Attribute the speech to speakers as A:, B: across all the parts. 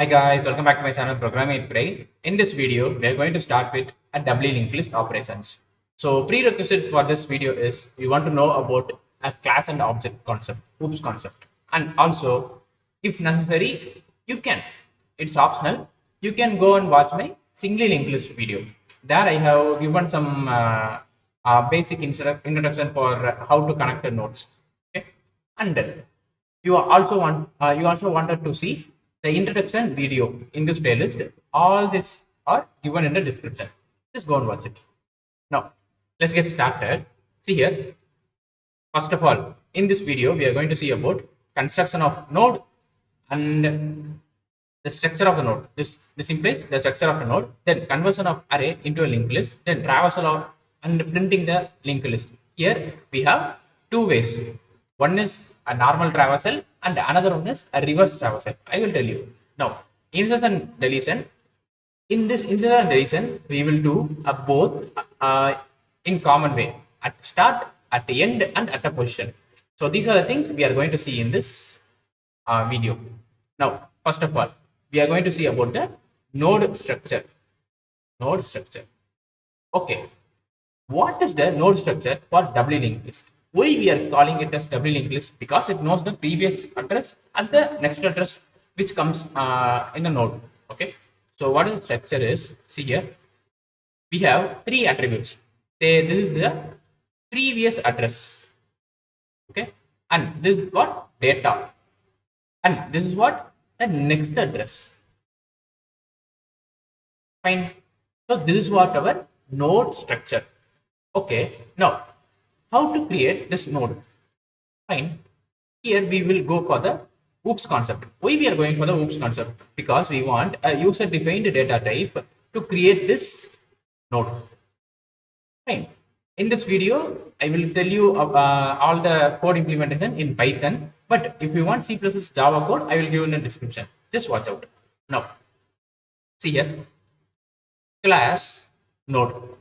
A: Hi guys, welcome back to my channel Programming with Pirai. In this video, we are going to start with a doubly linked list operations. So prerequisites for this video is you want to know about a class and object concept, OOPS concept. And also, if necessary, you can. It's optional. You can go and watch my singly linked list video. There I have given some basic introduction for how to connect the nodes. Okay, and you also wanted to see the introduction video in this playlist. All this are given in the description. Just go and watch it. Now let's get started. See here, first of all, in this video we are going to see about construction of node and the structure of the node. This implies the structure of the node, then conversion of array into a linked list, then traversal of and printing the linked list. Here we have two ways. One is a normal traversal and another one is a reverse traversal. I will tell you. Now, insertion deletion. In this insertion deletion, we will do both in common way, at start, at the end, and at a position. So these are the things we are going to see in this video. Now, first of all, we are going to see about the node structure. Node structure. Okay, what is the node structure for doubly linked list? Why we are calling it as doubly linked list? Because it knows the previous address and the next address which comes in the node. Okay, so what is the structure is, see here, we have three attributes. Say this is the previous address. Okay, and this is what data, and this is what the next address. Fine. So this is what our node structure. Okay, now how to create this node? Fine. Here we will go for the OOPS concept. Why we are going for the OOPS concept? Because we want a user defined data type to create this node. Fine. In this video, I will tell you all the code implementation in Python. But if you want C++ Java code, I will give in the description. Just watch out. Now, see here, class node.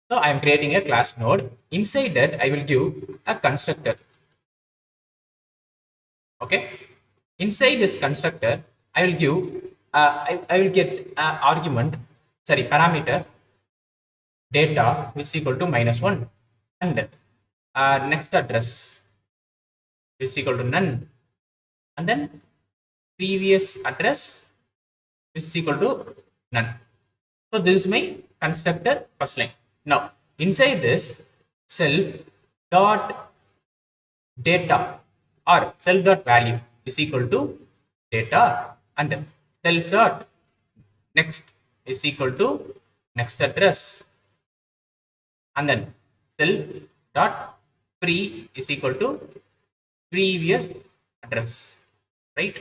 A: So I am creating a class node. Inside that, I will give a constructor. Okay. Inside this constructor, I will give I will get argument, sorry, parameter data is equal to -1, and next address is equal to none, and then previous address is equal to none. So this is my constructor first line. Now inside this, self dot data or self dot value is equal to data, and self dot next is equal to next address, and then self dot pre is equal to previous address, right?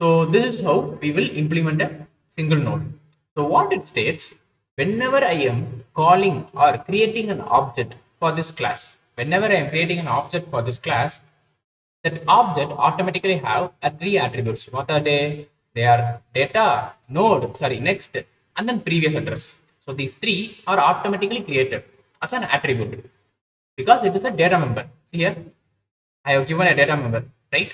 A: So this is how we will implement a single node. So what it states, whenever I am calling or creating an object for this class, whenever I am creating an object for this class, that object automatically have three attributes. What are they? They are data, node, sorry, next, and then previous address. So these three are automatically created as an attribute because it is a data member. See here, I have given a data member, right?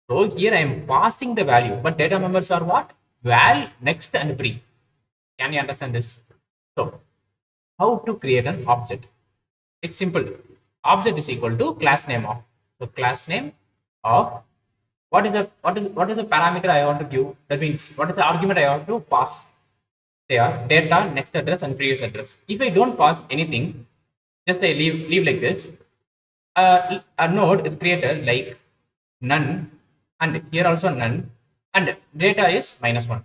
A: So here I am passing the value, but data members are what? Val, next, and pre. Can you understand this? So how to create an object? It's simple. Object is equal to class name of. So class name of what is the parameter I want to give? That means what is the argument I want to pass? They are data, next address, and previous address. If I don't pass anything, just I leave like this. A node is created like none, and here also none, and data is -1.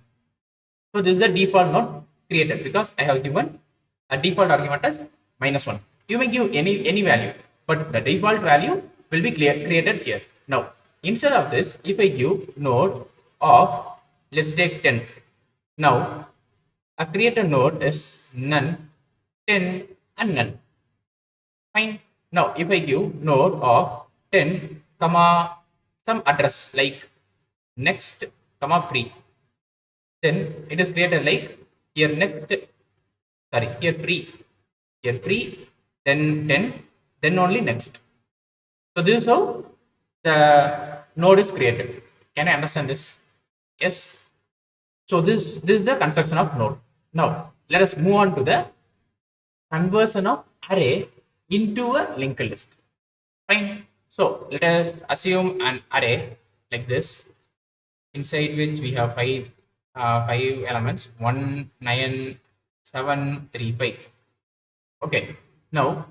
A: So this is the default node created because I have given a default argument as -1. You may give any value, but the default value will be created here. Now instead of this, if I give node of, let's take 10. Now a created node is none, 10, and none. Fine. Now if I give node of 10 comma some address like next comma pre, then it is created like here next, sorry, here pre, then 10, then only next. So this is how the node is created. Can I understand this? Yes. So this is the construction of node. Now let us move on to the conversion of array into a linked list. Fine. So let us assume an array like this, inside which we have five elements: 1, 9, 7, 3, 5. Okay. Now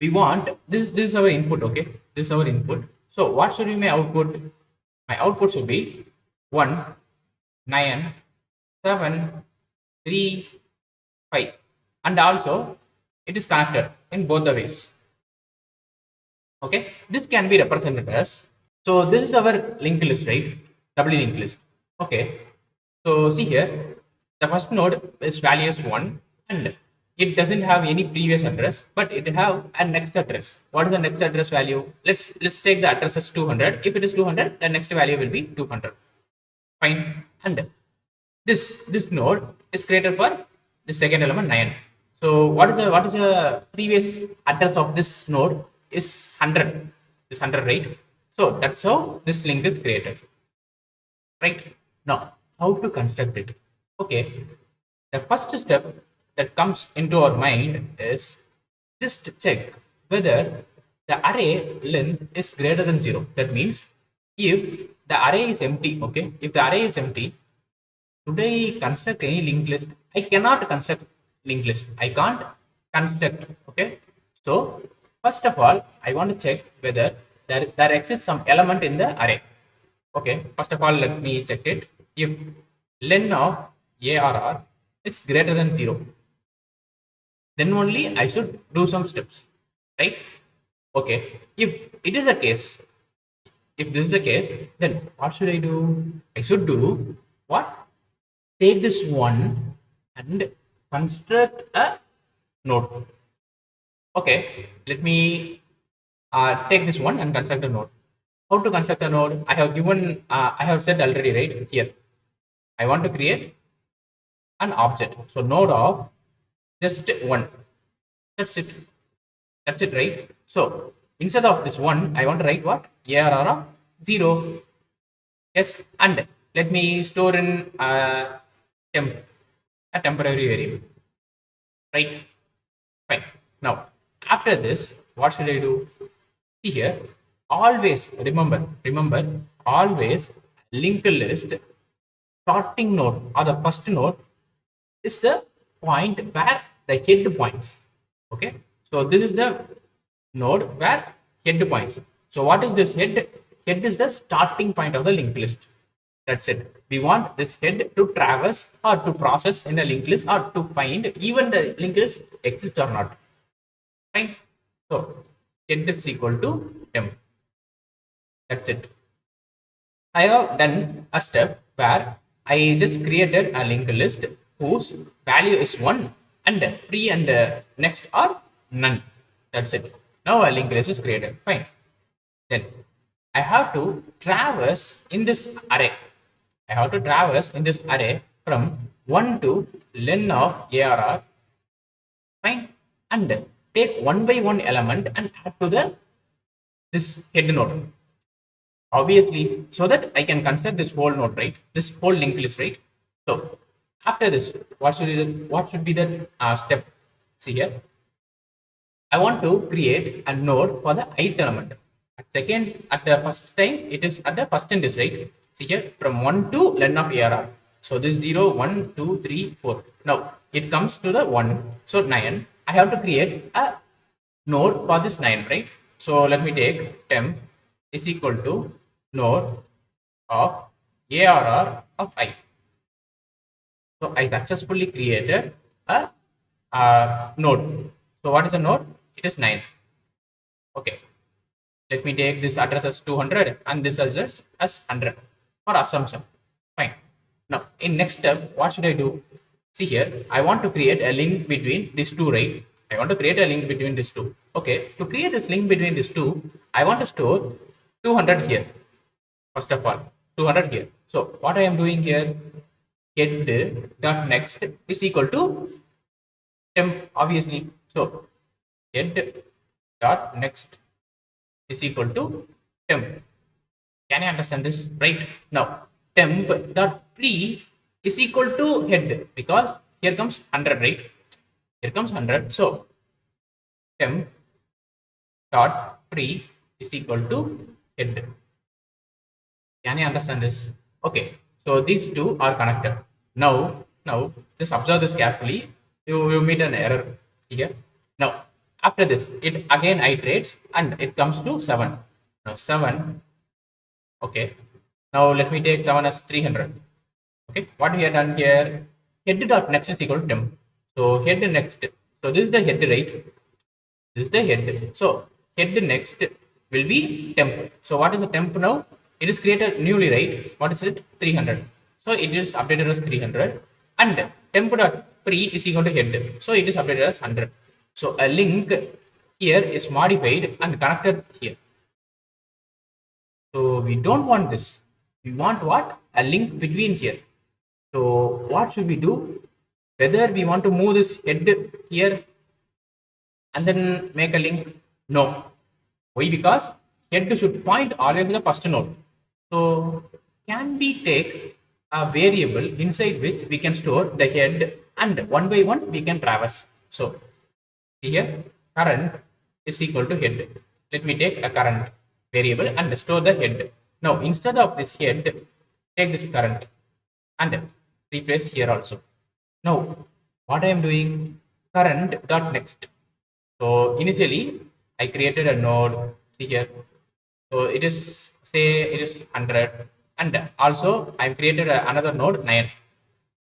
A: we want this. This is our input. Okay. This is our input. So what should be my output? My output should be 1, 9, 7, 3, 5, and also it is connected in both the ways. Okay, this can be represented as, so this is our linked list, right? Doubly linked list. Okay, so see here, the first node is value is 1 and it doesn't have any previous address, but it have a next address. What is the next address value? Let's take the address as 200. If it is 200, the next value will be 200. Fine. And this node is created for the second element 9. So what is the previous address of this node is 100. Is 100, right? So that's how this link is created. Right? Now, how to construct it? Okay. The first step that comes into our mind is just check whether the array length is greater than 0. That means if the array is empty, okay, if the array is empty, should I construct any linked list? I cannot construct linked list. I can't construct. Okay. So first of all, I want to check whether there exists some element in the array. Okay. First of all, let me check it. If len of ARR is greater than 0, then only I should do some steps. Right? Okay. If it is a case, if this is the case, then what should I do? I should do what? Take this one and construct a node. Okay, let me take this one and construct a node. How to construct a node? I have given, I have said already, right here. I want to create an object. So node of just 1. That's it. That's it, right? So instead of this 1, I want to write what? ARR of 0. Yes, and let me store in temp, a temporary variable. Right? Fine. Now, after this, what should I do? See here, always remember, always linked list starting node or the first node is the point where the head points. Okay, so this is the node where head points. So what is this head? Head is the starting point of the linked list. That's it. We want this head to traverse or to process in a linked list or to find even the linked list exists or not. Fine. So head is equal to temp. That's it. I have done a step where I just created a linked list whose value is 1 and pre and next are none. That's it. Now a linked list is created. Fine. Then I have to traverse in this array. I have to traverse in this array from 1 to len of ARR. Fine. And take one by one element and add to this head node. Obviously, so that I can construct this whole node, right? This whole linked list, right? So after this, what should be the step? See here. I want to create a node for the ith element. At the first time, it is at the first index, right? See here, from 1 to len of ARR. So this 0, 1, 2, 3, 4. Now it comes to the 1. So 9. I have to create a node for this 9, right? So let me take temp is equal to node of ARR of I. So I successfully created a node. So what is a node? It is 9. Okay. Let me take this address as 200 and this address as 100 for assumption. Fine. Now, in next step, what should I do? See here, I want to create a link between these two, right? I want to create a link between these two. Okay. To create this link between these two, I want to store 200 here. First of all, 200 here. So what I am doing here, get dot next is equal to temp, obviously. So get dot next is equal to temp. Can you understand this? Right now, temp dot pre is equal to head because here comes 100, right? Here comes 100. So temp dot pre is equal to head. Can you understand this? Okay. So these two are connected. Now just observe this carefully. You meet an error here. Now after this, it again iterates and it comes to 7. Now 7. Okay. Now let me take 7 as 300. Okay. What we have done here? Head dot next is equal to temp. So head next. So this is the head, right? This is the head. So head next will be temp. So what is the temp now? It is created newly, right? What is it? 300. So it is updated as 300. And temp dot pre is equal to head. So it is updated as 100. So a link here is modified and connected here. So we don't want this. We want what? A link between here. So what should we do? Whether we want to move this head here and then make a link? No. Why? Because head should point always to the first node. So can we take a variable inside which we can store the head and one by one we can traverse? So here current is equal to head. Let me take a current variable and store the head. Now instead of this head, take this current and replace here also. Now what I am doing? Current dot next. So initially I created a node. See here. So it is, say it is 100, and also I created another node 9,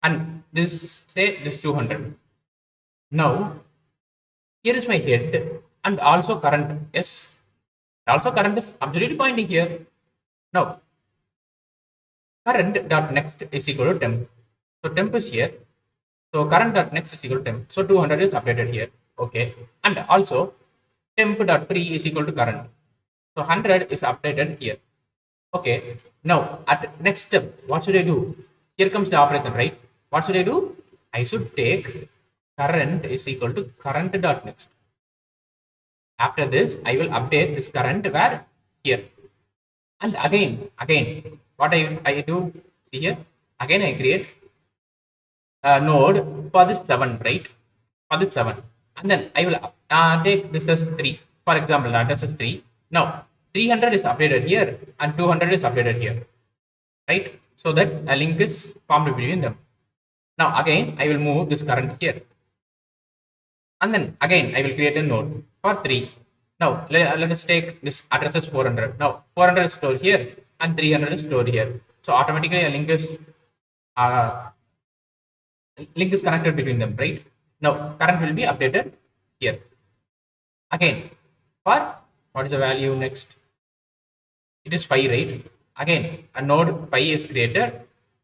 A: and this, say this 200. Now here is my head and also current. Yes, also current is absolutely pointing here. Now current dot next is equal to temp. So temp is here. So current dot next is equal to temp. So 200 is updated here. Okay, and also temp dot pre is equal to current. So 100 is updated here. Okay. Now at next step, what should I do? Here comes the operation, right? What should I do? I should take current is equal to current dot next. After this, I will update this current where? Here. And again, what I do? See here. Again, I create a node for this 7, right? For this 7. And then I will take this as 3. For example, this is 3. Now 300 is updated here and 200 is updated here, right? So that a link is formed between them. Now again I will move this current here, and then again I will create a node for 3. Now let us take this address as 400. Now 400 is stored here and 300 is stored here. So automatically a link is connected between them, right? Now current will be updated here. Again for what is the value next? It is 5, right? Again a node 5 is created,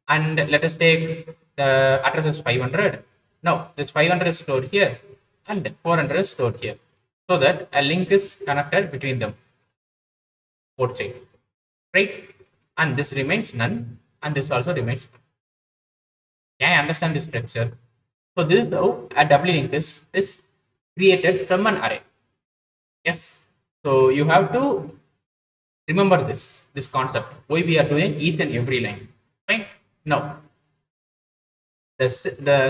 A: and let us take the address as 500. Now this 500 is stored here and 400 is stored here, so that a link is connected between them, both sides, right? And this remains none, and this also remains none. Can I understand this structure? So this is how a doubly link is created from an array. Yes. So you have to remember this concept, why we are doing each and every line, right? Now the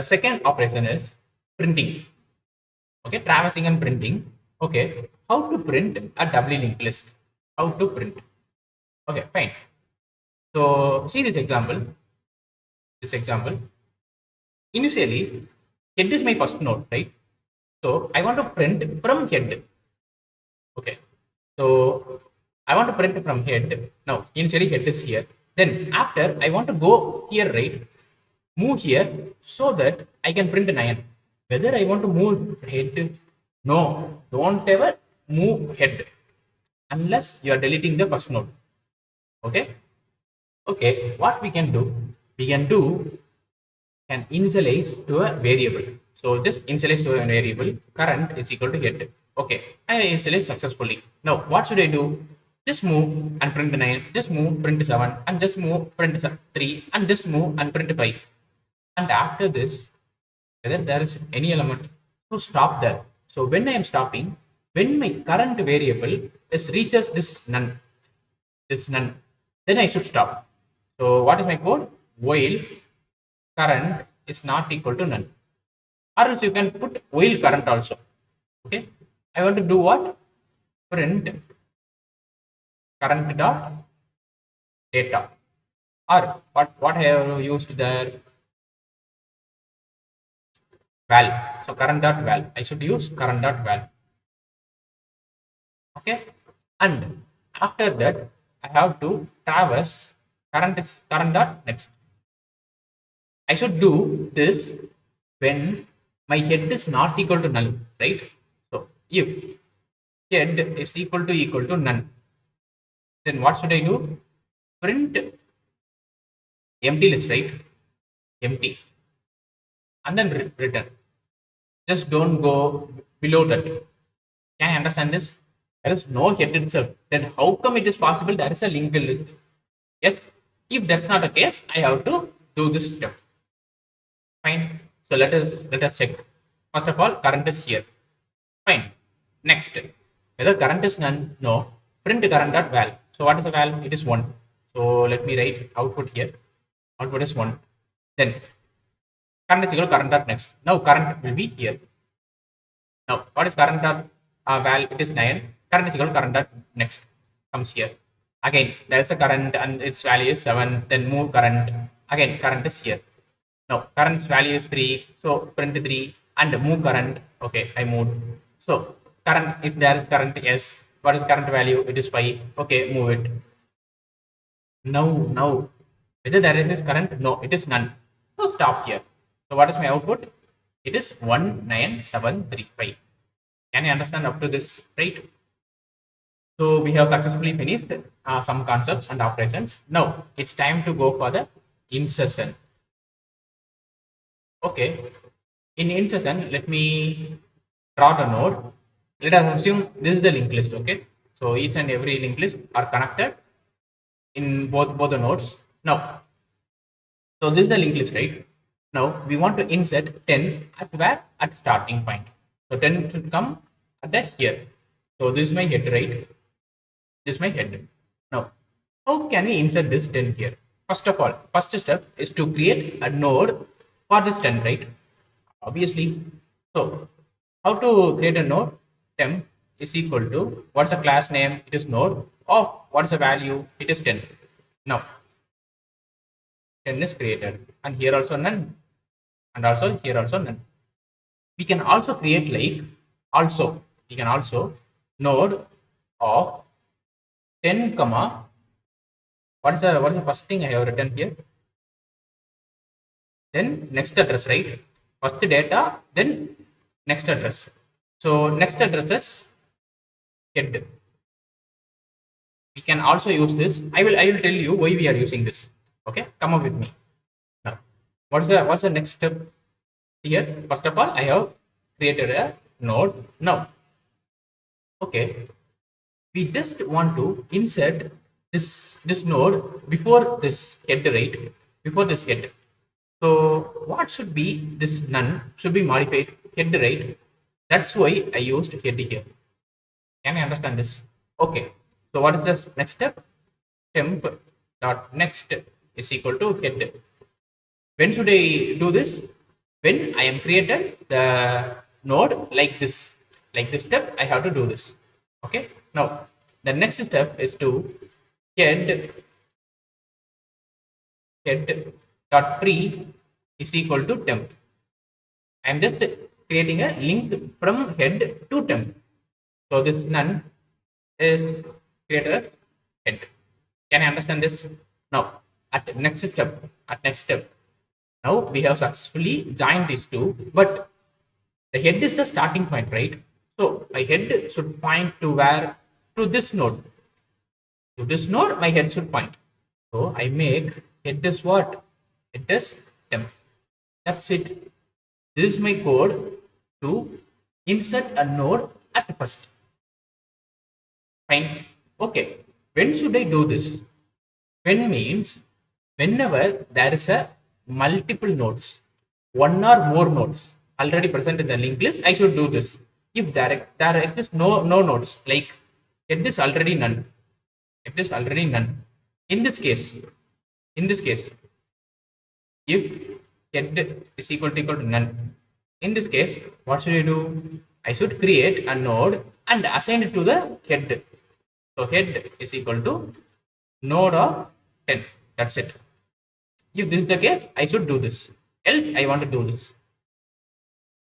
A: second operation is printing. Okay, traversing and printing. Okay, how to print a doubly linked list? How to print? Okay, fine. So see this example. Initially head is my first node, right? So I want to print from head. Okay, so I want to print from head. Now initially head is here, then after I want to go here, right? Move here so that I can print 9. Whether I want to move head? No, don't ever move head unless you are deleting the first node. Okay, what we can do? We can initialize to a variable. So just initialize to a variable, current is equal to head. Okay, I initialize successfully. Now what should I do? Just move and print 9, just move, print 7, and just move, print 3, and just move and print 5. And after this, whether there is any element, to stop there. So when I am stopping, when my current variable is reaches this none, then I should stop. So what is my code? While current is not equal to none. Or else you can put while current also. Okay. I want to do what? Print current dot data. Or what I have used there? Val. So current dot val. I should use current dot val. Okay. And after that, I have to traverse current dot next. I should do this when my head is not equal to null, right? So if head is equal to none, then what should I do? Print empty list, right? Empty, and then return. Just don't go below that. Can I understand this? There is no head itself. Then how come it is possible there is a linked list? Yes, if that's not the case, I have to do this step. Fine. So let us check. First of all, current is here. Fine. Next, whether current is none, no. Print current dot val. So what is a val? It is 1. So let me write output here. Output is 1. Then current is equal to current dot next. Now current will be here. Now what is current dot val? It is 9. Current is equal to current dot next. Comes here. Again, there is a current and its value is 7. Then move current. Again, current is here. Now current's value is 3. So print 3 and move current. Okay, I moved. So current is there is current, yes. What is current value? It is 5. Okay, move it. Now whether there is current? No, it is none. So stop here. So what is my output? It is 19735. Can you understand up to this, right? So we have successfully finished some concepts and operations. Now it's time to go for the insertion. Okay, in insertion, let me draw the node. Let us assume this is the linked list. Okay, so each and every linked list are connected in both the nodes. Now, so this is the linked list, right? Now we want to insert 10 at where? At starting point. So 10 should come at the here. So this is my head, right? This is my head. Now, how can we insert this 10 here? First of all, first step is to create a node for this 10, right? Obviously. So how to create a node? Temp is equal to, what's the class name? It is node of, what's the value? It is 10. Now 10 is created, and here also none, and also here also none. We can also create like we can also node of 10 comma, what is the first thing I have written here? Then next address, right? First data, then next address. So next address is head. We can also use this. I will tell you why we are using this. Okay, come up with me. Now, what's the next step here? First of all, I have created a node. Now, okay, we just want to insert this node before this head, right? Before this head. So what should be this none should be modified head, right? That's why I used head here. Can I understand this? Okay. So what is this next step? Temp dot next is equal to head. When should I do this? When I am created the node like this step, I have to do this. Okay. Now the next step is to head dot pre is equal to temp. I am just creating a link from head to temp. So this none is created as head. Can I understand this? Now at next step, now we have successfully joined these two, but the head is the starting point, right? So my head should point to where? To this node. To this node, my head should point. So I make head is what? It is temp. That's it. This is my code to insert a node at first. Fine. Okay. When should I do this? When means whenever there is a multiple nodes, one or more nodes already present in the linked list, I should do this. If there exists no nodes, like it is already none. It is already none. In this case, in this case, if head is equal to none, in this case, what should I do? I should create a node and assign it to the head. So head is equal to node of 10. That's it. If this is the case, I should do this. Else, I want to do this.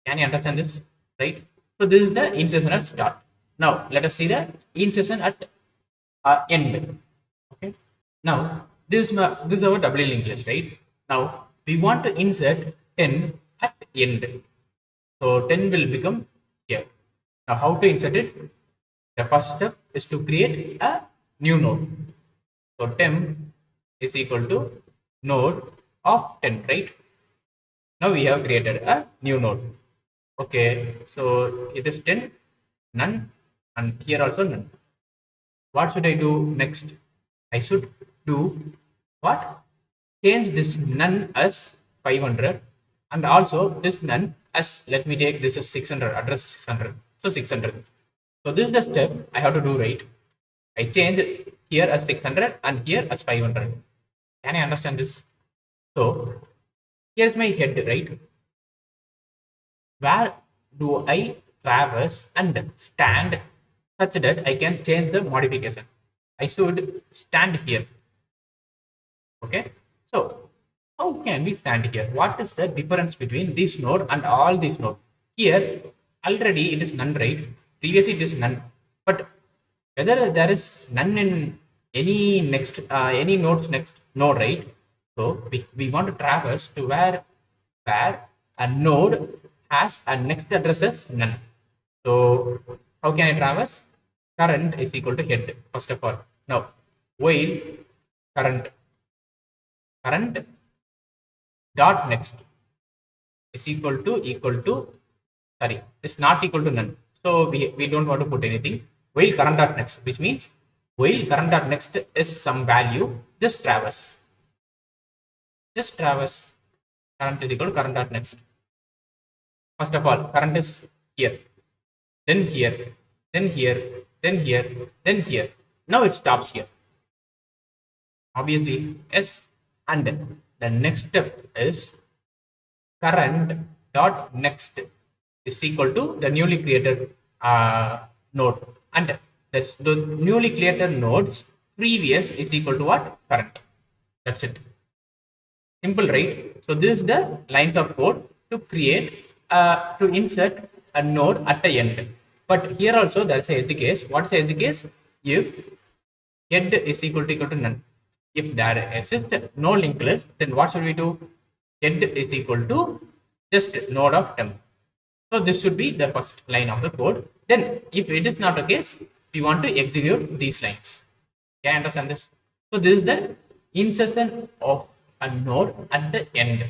A: Can you understand this? Right? So this is the insertion at start. Now let us see the insertion at end. Okay. Now this is our doubly linked list, right? Now we want to insert 10 at end. So 10 will become here. Now how to insert it? The first step is to create a new node. So temp is equal to node of 10, right? Now we have created a new node. Okay, so it is 10, none, and here also none. What should I do next? I should do what? Change this none as 500 and also this none as, let me take this as 600, address 600. So 600. So this is the step I have to do, right? I change here as 600 and here as 500. Can I understand this? So here's my head, right? Where do I traverse and stand such that I can change the modification? I should stand here. Okay. So how can we stand here? What is the difference between this node and all these nodes? Here already it is none, right? Previously it is none. But whether there is none in any next any nodes next node, right? So we want to traverse to where a node has a next address as none. So how can I traverse? Current is equal to head, first of all. Now while current dot next is equal to sorry, is not equal to none. So we don't want to put anything. While current dot next, which means while current dot next is some value, just traverse. Current is equal to current dot next. First of all, current is here, then here, then here, then here, then here. Now it stops here. Obviously, yes. And the next step is current dot next is equal to the newly created node, and that's the newly created nodes previous is equal to what? Current. That's it. Simple, right? So this is the lines of code to create to insert a node at the end. But here also there is a edge case. What is the edge case? If head is equal to none. If there exists no linked list, then what should we do? Head is equal to just node of temp. So this should be the first line of the code. Then if it is not the case, we want to execute these lines. Can you understand this? So this is the insertion of a node at the end.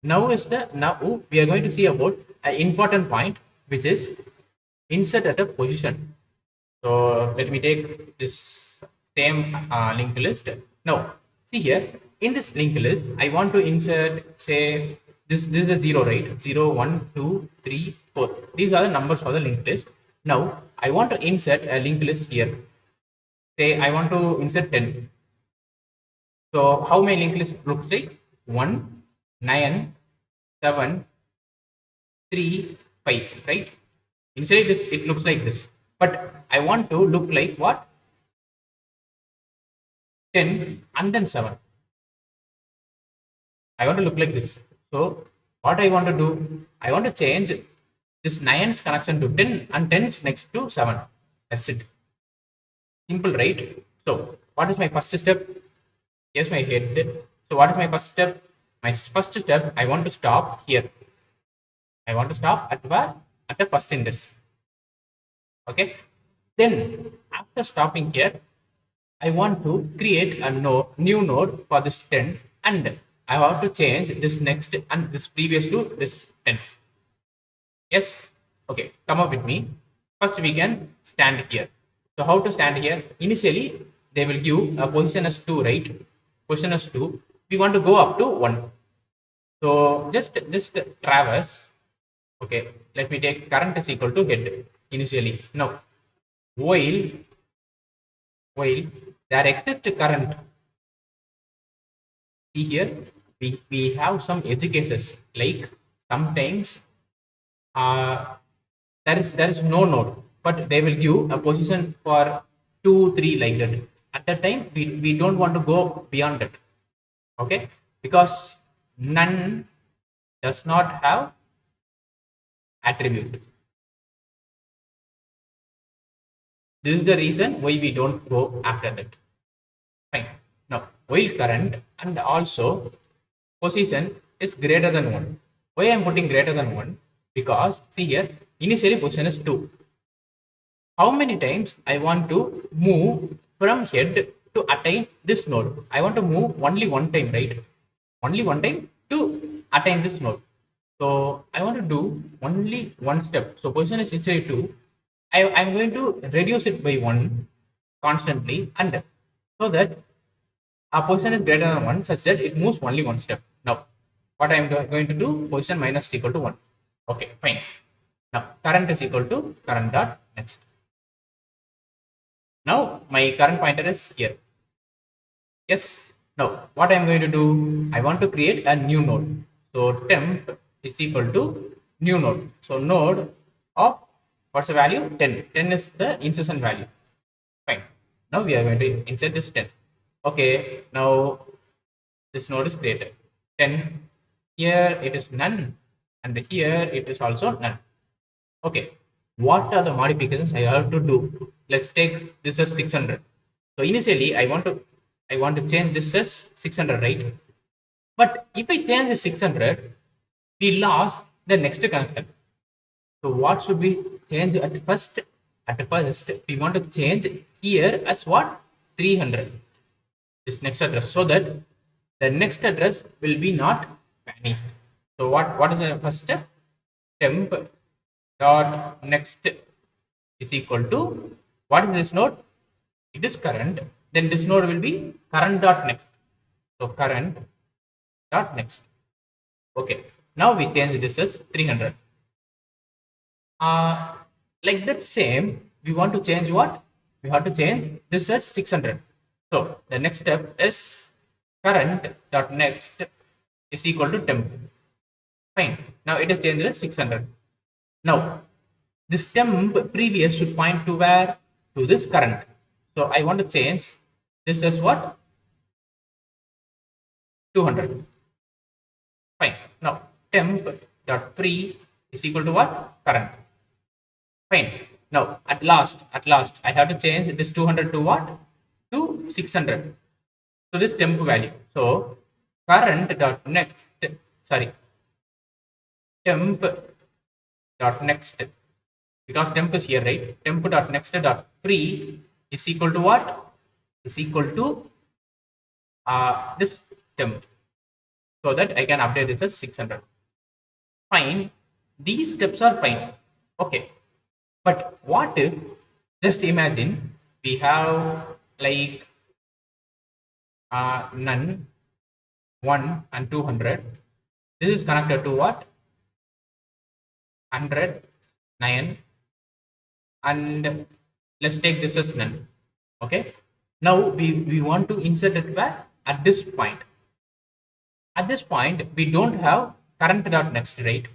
A: Now we are going to see about an important point, which is insert at a position. So let me take this same linked list. Now see here, in this linked list I want to insert, say this is a 0, right? 0, 1, 2, 3, 4. These are the numbers for the linked list. Now I want to insert a linked list here. Say I want to insert 10. So how my linked list looks like? 1, 9, 7, 3, 5, right? Inside this it looks like this, but I want to look like what? 10 and then 7. I want to look like this. So what I want to do, I want to change this 9's connection to 10 and 10's next to 7. That's it. Simple, right? So what is my first step? Here's my head. So what is my first step? My first step, I want to stop here. I want to stop at where? At the first index. Okay. Then after stopping here, I want to create a new node for this 10, and I have to change this next and this previous to this 10. Yes. Okay. Come up with me. First we can stand here. So how to stand here? Initially they will give a position as 2, right? Position as 2. We want to go up to 1. So just traverse. Okay. Let me take current is equal to head initially. Now while there exists current See here, we have some edge cases, like sometimes there is no node, but they will give a position for 2, 3 like that. At that time, we don't want to go beyond it. Okay, because none does not have attribute. This is the reason why we don't go after that. Fine. Now, while current and also position is greater than 1. Why I am putting greater than 1? Because see here, initially position is 2. How many times I want to move from head to attain this node? I want to move only one time, right? Only one time to attain this node. So I want to do only one step. So position is initially 2. I'm going to reduce it by 1 constantly, and so that our position is greater than 1 such that it moves only one step. Now, what I am going to do, position minus is equal to 1. Okay, fine. Now, current is equal to current dot next. Now, my current pointer is here. Yes. Now, what I am going to do, I want to create a new node. So, temp is equal to new node. So, node of what's the value? 10. 10 is the insertion value. Fine. Now, we are going to insert this 10. Okay, now this node is created. 10. Here it is none, and here it is also none. Okay, what are the modifications I have to do? Let's take this as 600. So initially I want to change this as 600, right? But if I change the 600, we lost the next connection. So what should we change at first? At first, we want to change here as what? 300. This next address, so that the next address will be not vanished. So what is the first step? Temp dot next is equal to, what is this node? It is current. Then this node will be current dot next. So current dot next. Okay. Now we change this as 300. Like that same, we want to change what? We have to change this as 600. So the next step is current dot next is equal to temp. Fine. Now it is changed as 600. Now this temp previous should point to where? To this current. So I want to change this as what? 200. Fine. Now temp dot pre is equal to what? Current. Fine. Now at last I have to change this 200 to what? To 600. So this temp value. So current dot next, sorry, temp dot next, because temp is here, right? Temp dot next dot pre is equal to what? Is equal to this temp, so that I can update this as 600. Fine. These steps are fine. Okay. But what if, just imagine we have like none, 1 and 200. This is connected to what? 100, 9, and let's take this as none. Okay. Now we want to insert it back at this point. At this point, we don't have current dot next, right?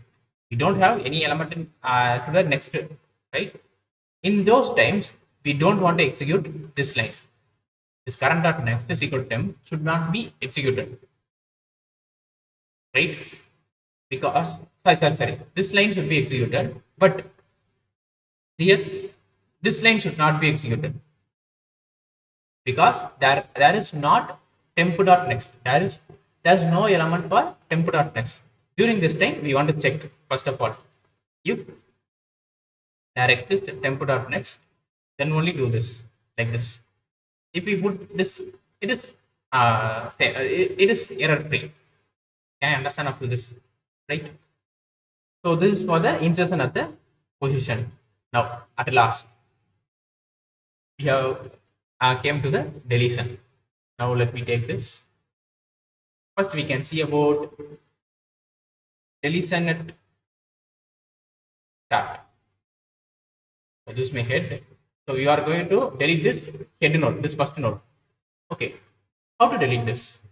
A: We don't have any element in, to the next, right? In those times, we don't want to execute this line. This current dot next is equal to temp should not be executed, right? Because sorry, this line should be executed, but here this line should not be executed, because there is not temp dot next. There is no element for temp dot next. During this time, we want to check first of all if there exists temp dot next, then only do this like this. If we put this, it is error free. Can I understand up to this, right? So this is for the insertion at the position. Now at last we have came to the deletion. Now let me take this. First we can see about deletion at start. So this is my head. So we are going to delete this head node, this first node. Okay. How to delete this?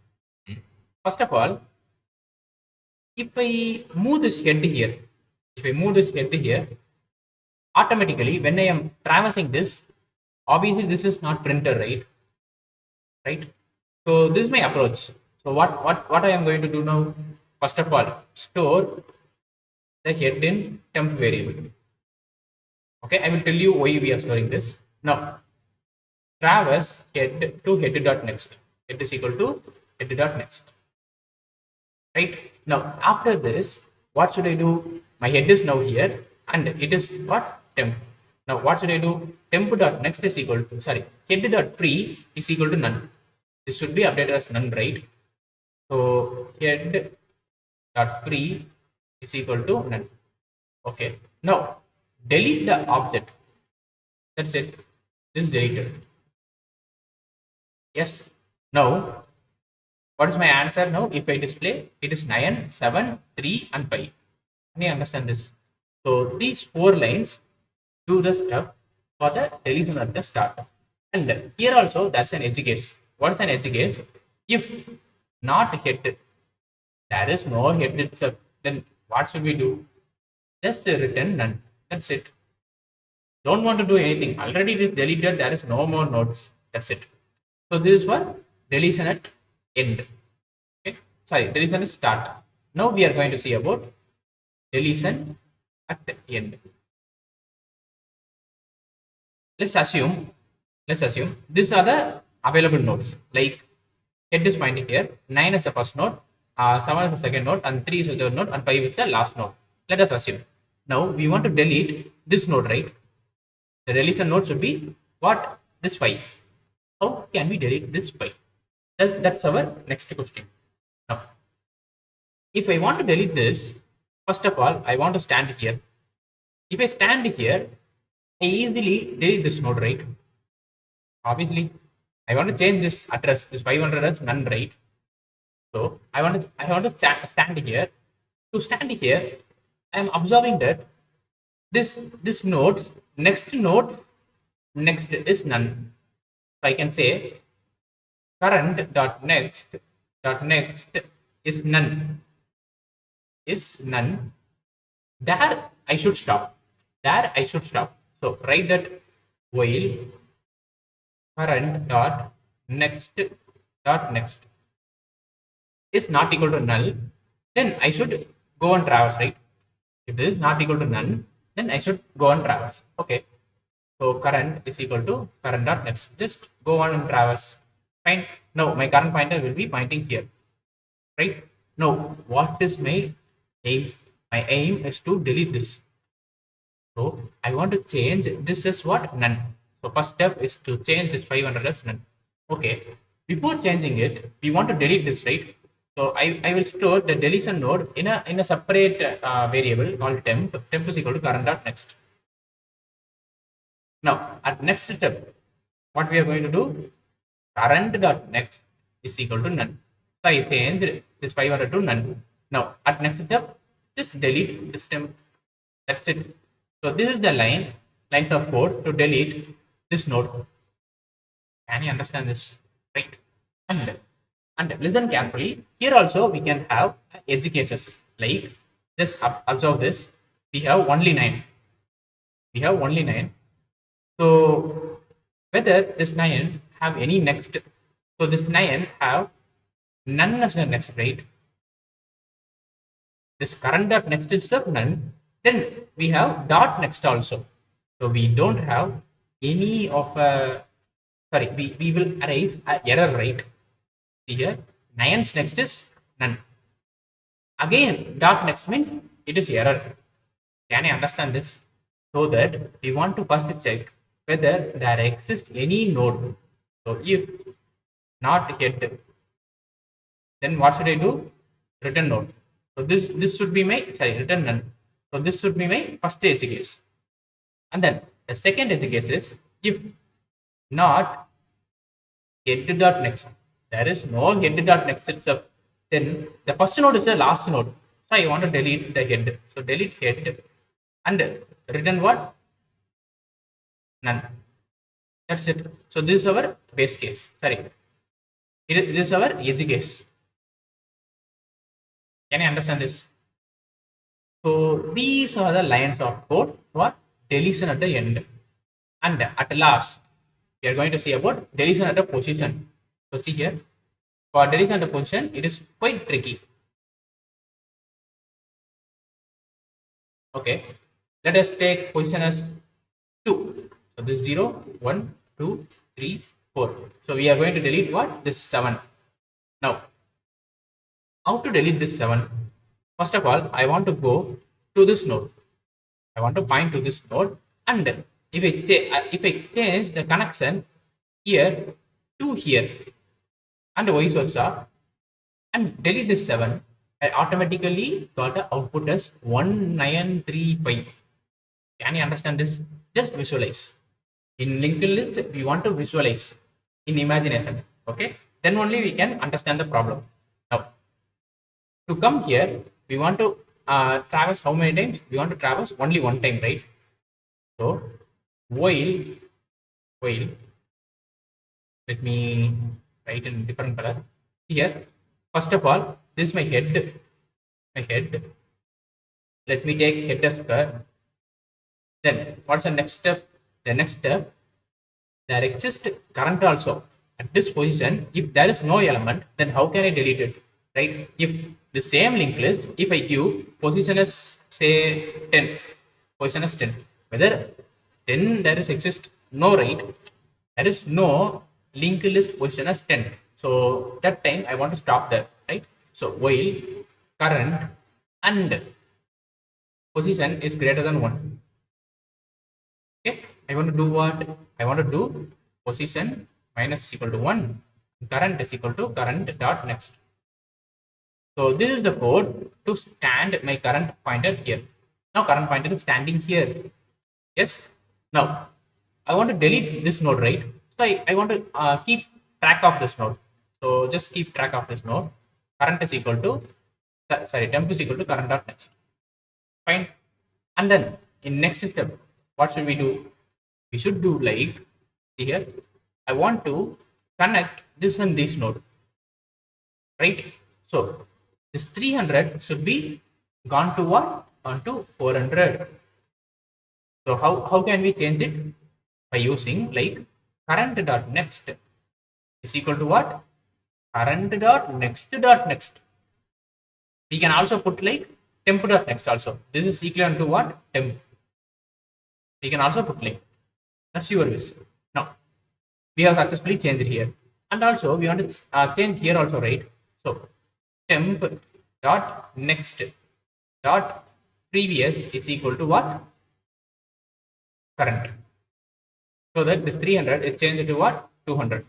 A: First of all, if I move this head here, if I move this head here, automatically when I am traversing this, obviously this is not printer, right? Right? So this is my approach. So what I am going to do now? First of all, store the head in temp variable. Okay, I will tell you why we are storing this. Now, traverse head to head dot next. Head is equal to head dot next. Right? Now, after this, what should I do? My head is now here and it is what? Temp. Now, what should I do? Temp dot next is equal to, sorry, head dot pre is equal to none. This should be updated as none, right? So, head dot pre is equal to none. Okay. Now, delete the object. That's it. This is deleted. Yes. Now, what is my answer now? If I display, it is 9, 7, 3, and 5. Can you understand this? So these 4 lines do the stuff for the deletion at the start. And here also that's an edge case. What is an edge case? If not head, there is no head itself, then what should we do? Just return none. That's it. Don't want to do anything. Already it is deleted. There is no more nodes. That's it. So this is for deletion at end. Okay. Sorry, deletion at start. Now we are going to see about deletion at end. Let's assume these are the available nodes. Like head is pointing here, 9 is the first node, 7 is the second node, and 3 is the third node, and 5 is the last node. Let us assume. Now we want to delete this node, right? The deletion node should be what? This 5. How can we delete this 5? That's our next question. Now, if I want to delete this, first of all, I want to stand here. If I stand here, I easily delete this node, right? Obviously, I want to change this address, this 500 as none, right? So I want to stand here. To stand here, I am observing that this node next is none. So I can say current dot next is none. There I should stop. So write that while current dot next is not equal to null, then I should go on traverse, right? If this is not equal to none, then I should go on traverse. Okay. So current is equal to current dot next. Just go on and traverse. Fine. Now my current pointer will be pointing here. Right? Now what is my aim? My aim is to delete this. So I want to change this as what? None. So first step is to change this 500 as none. Okay. Before changing it, we want to delete this, right? So I will store the deletion node in a separate variable called temp. Temp is equal to current dot next. Now at next step, what we are going to do? Current dot next is equal to none. So I changed this 500 to none. Now at next step, just delete this temp. That's it. So this is the lines of code to delete this node. Can you understand this? Right. And listen carefully. Here also we can have edge cases. Like just observe this. We have only 9. So whether this 9 have any next. So this 9 have none as a next, right? This current dot next itself none. Then we have dot next also. So we don't have any of we will erase an error, right? Here 9's next is none. Again dot next means it is error. Can you understand this? So that we want to first check whether there exists any node. So if not head, then what should I do? Return node. So this should be my return none. So this should be my first edge case. And then the second edge case is if not head dot next. There is no head dot next itself. Then the first node is the last node. So I want to delete the head. So delete head and return what? None. That's it. So this is our base case. This is our edge case. Can you understand this? So these are the lines of code for deletion at the end. And at last, we are going to see about deletion at a position. So see here, for deletion at a position, it is quite tricky. Okay, let us take position as 2. So this 0, 1, 2, 3, 4. So we are going to delete what? This 7. Now, how to delete this 7? First of all, I want to go to this node. I want to point to this node, and if I change the connection here to here and vice versa and delete this 7, I automatically got the output as 1935. Can you understand this? Just visualize. In linked list, we want to visualize in imagination. Okay, then only we can understand the problem. Now, to come here, we want to traverse how many times? We want to traverse only one time, right? So while let me write in different color here. First of all, this is my head. Let me take head as square. Then what's the next step? The next step, there exists current also at this position. If there is no element, then how can I delete it? Right? If the same linked list, if I give position as say 10, position as 10, whether 10 there is exist no, right? There is no linked list position as 10. So that time I want to stop there, right? So while current and position is greater than 1. Okay, I want to do what? I want to do position minus is equal to 1, current is equal to current dot next. So this is the code to stand my current pointer here. Now current pointer is standing here. Yes. Now I want to delete this node, right? So I want to keep track of this node. So just keep track of this node. Current is equal to temp is equal to current dot next. Fine. And then in next step, what should we do? We should do like here. I want to connect this and this node, right? So this 300 should be gone to what? On to 400. So how can we change it? By using like current dot next is equal to what? Current dot next. We can also put like temp dot next also. This is equivalent to what? Temp. We can also put like. That's your wish. Now we have successfully changed here, and also we want to change here also, right? So temp dot next dot previous is equal to what? Current. So that this 300 is changed to what? 200.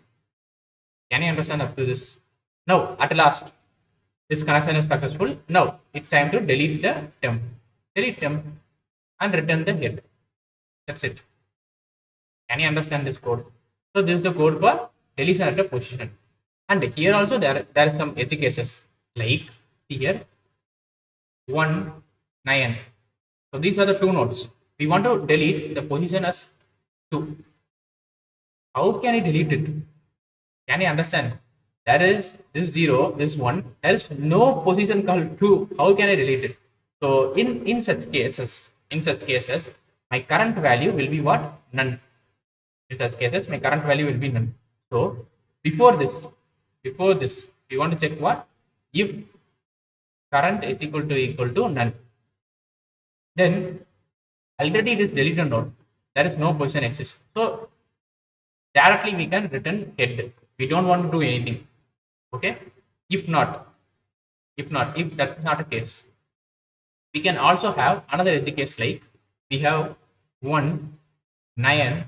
A: Can you understand up to this? Now at last, this connection is successful. Now it's time to delete the temp. Delete temp and return the head. That's it. Can you understand this code? So this is the code for deletion at a position. And here also there are some edge cases like here 1, 9. So these are the two nodes. We want to delete the position as 2. How can I delete it? Can you understand? There is this 0, this 1. There is no position called 2. How can I delete it? So in such cases, my current value will be what? None. In such cases, my current value will be none. So before this, we want to check what? If current is equal to none, then already it is deleted node. There is no position exists. So directly we can return head. We don't want to do anything. Okay. If that's not a case, we can also have another edge case like we have 1, 9,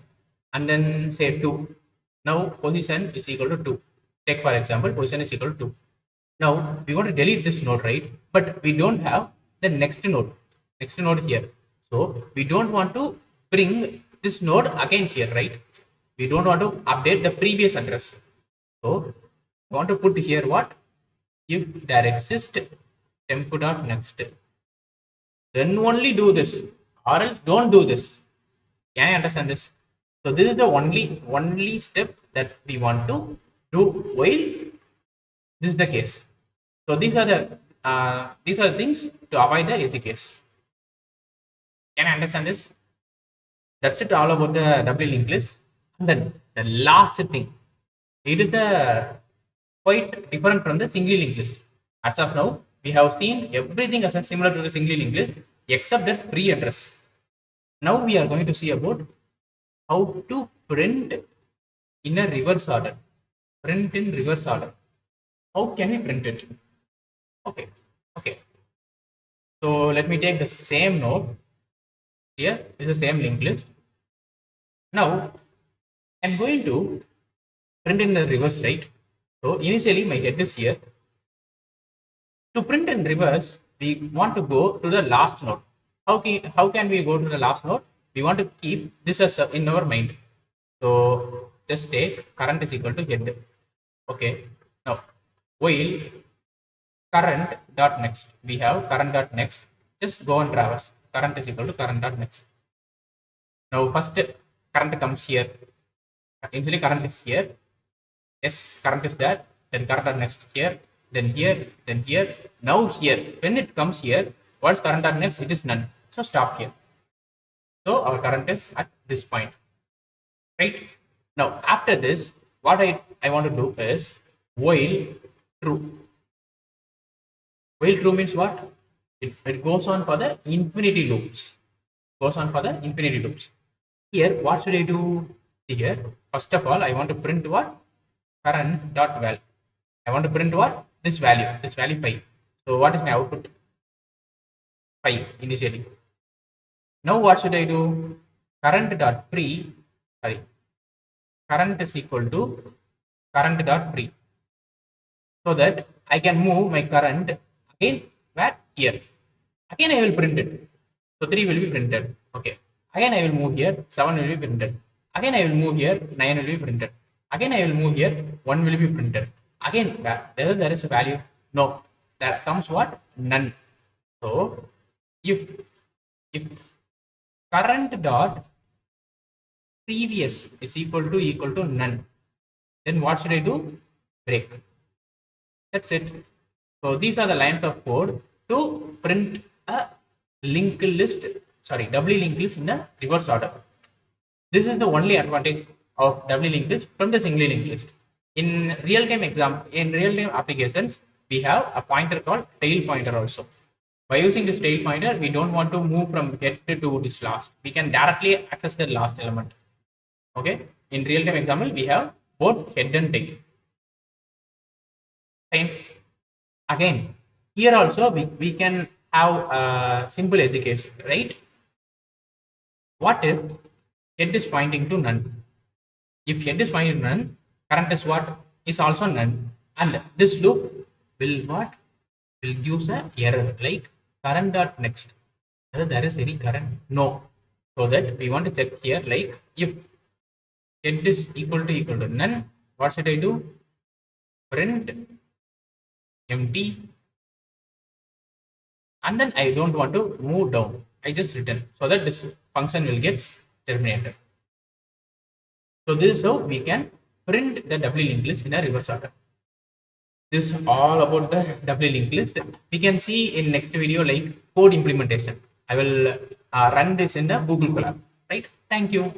A: and then say 2. Now position is equal to 2. Take for example, position is equal to 2. Now we want to delete this node, right? But we don't have the next node here. So we don't want to bring this node again here, right? We don't want to update the previous address. So we want to put here what? If there exists temp.next, then only do this, or else don't do this. Can you understand this? So this is the only step that we want to do while this is the case. So these are the these are the things to avoid the edge case. Can I understand this? That's it all about the doubly linked list. And then the last thing, it is the quite different from the singly linked list. As of now, we have seen everything as similar to the singly linked list except that free address. Now we are going to see about how to print in a reverse order. Print in reverse order. How can we print it? Okay. So let me take the same node. Here is the same linked list. Now I'm going to print in the reverse, right? So initially my head is here. To print in reverse, we want to go to the last node. How can we go to the last node? We want to keep this as in our mind. So just take current is equal to head. Okay. Now while current dot next, we have current dot next. Just go and traverse. Current is equal to current dot next. Now first current comes here. Initially current is here. Yes, current is there. Then current dot next here. Then here. Then here. Now here. When it comes here, what's current dot next? It is none. So stop here. So our current is at this point. Right? Now after this, what I want to do is while true. While true means what? It goes on for the infinity loops. Goes on for the infinity loops. Here, what should I do? Here, first of all, I want to print what? Current dot val. I want to print what? This value 5. So what is my output? 5 initially. Now what should I do? Current is equal to current dot pre. So that I can move my current again back here. Again I will print it. So 3 will be printed. Okay. Again I will move here. 7 will be printed. Again I will move here. 9 will be printed. Again I will move here. 1 will be printed. Again there is a value. No. That comes what? None. So if current dot previous is equal to none, then what should I do? Break. That's it. So these are the lines of code to print a linked list, doubly linked list in a reverse order. This is the only advantage of doubly linked list from the singly linked list. In real-time applications, we have a pointer called tail pointer also. By using this tail pointer, we don't want to move from head to this last. We can directly access the last element. Okay. In real-time example, we have both head and tail. Same. Again, here also we can have a simple edge case, right? What if head is pointing to none? If head is pointing to none, current is what? Is also none. And this loop will what? Will give an error like current dot next. Whether there is any current? No. So that we want to check here like if head is equal to none, what should I do? Print empty, and then I don't want to move down. I just return so that this function will get terminated. So this is how we can print the doubly linked list in a reverse order. This is all about the doubly linked list. We can see in next video like code implementation. I will run this in the Google Colab. Right? Thank you.